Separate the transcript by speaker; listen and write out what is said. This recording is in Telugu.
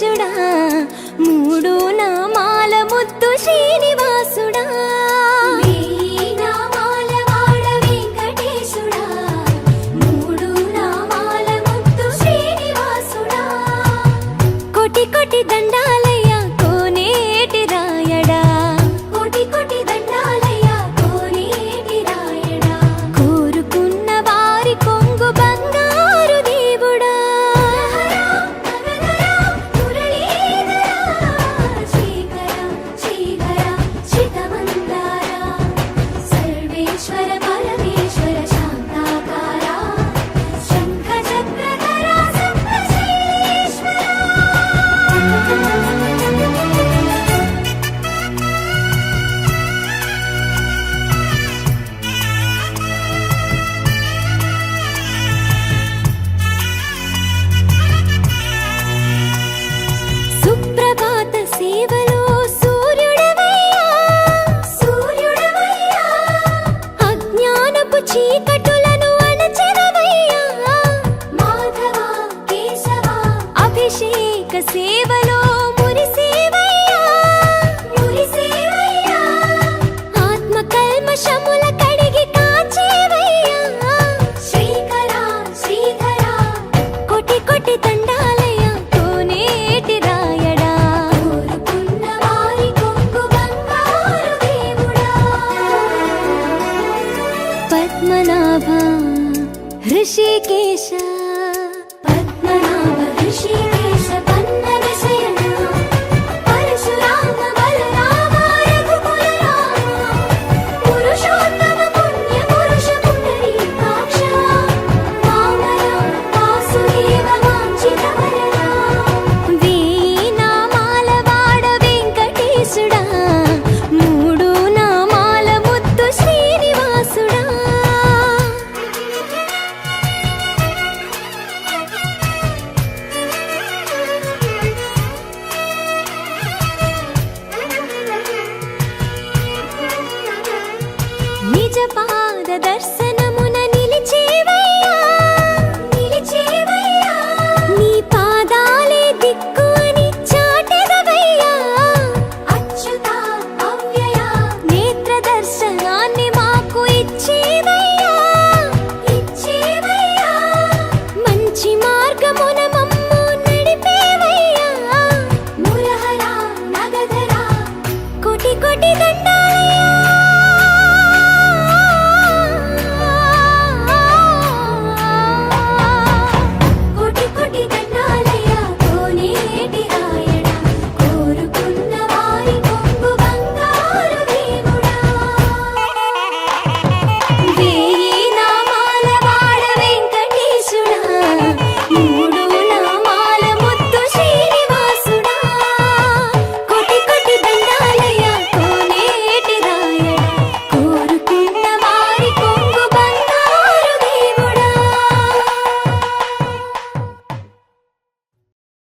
Speaker 1: వెంకటేశుడా మూడు నామాల ముద్దు శ్రీనివాసుడా కోటి కోటి దండాలయ్య కోనేటి రాయడా కోటి కోటి దండాలయ్య కోనేటి రాయడా కోరుకున్న వారి కొంగు బంగారు దేవుడా సర్వేశ్వర పరమేశ్వర శాంతాకార శంఖ చక్రధర సుప్రభాత సేవలో సూర్యుడవయ్యా సూర్యుడవయ్యా అజ్ఞానపు చీకటులను అణచెదవయ్యా మాధవ కేశవ అభిషేక సేవలో మురిసేవయ్యా మురిసేవయ్యా ఆత్మ కల్మషముల కడిగి కాచేవయ్యా శ్రీకర శ్రీధర కోటి కోటి దండాలయ్య కోనేటి రాయడా కోరుకున్న వారి కొంగు బంగారు దేవుడా పద్మనాభ హృషికేశ పద్మనాభ హృషికేశ పన్నగ శయన పరశురామ బలరామ రఘుకుల రామ పురుషోత్తమ పుణ్య పురుష పుండరీకాక్ష వామన వాసుదేవ వాంఛిత వరదా వేయి నామాల వాడ వెంకటేశుడా మూడు నామాల ముద్దు శ్రీనివాసుడా నిజ పాద దర్శనమున నిలిచేవయ్యా నిలిచేవయ్యా నీ పాదాలే దిక్కు అని చాటెదవయ్యా అచ్యుత అవ్యయ నేత్ర దర్శనాన్ని మాకు ఇచ్చేవయ్యా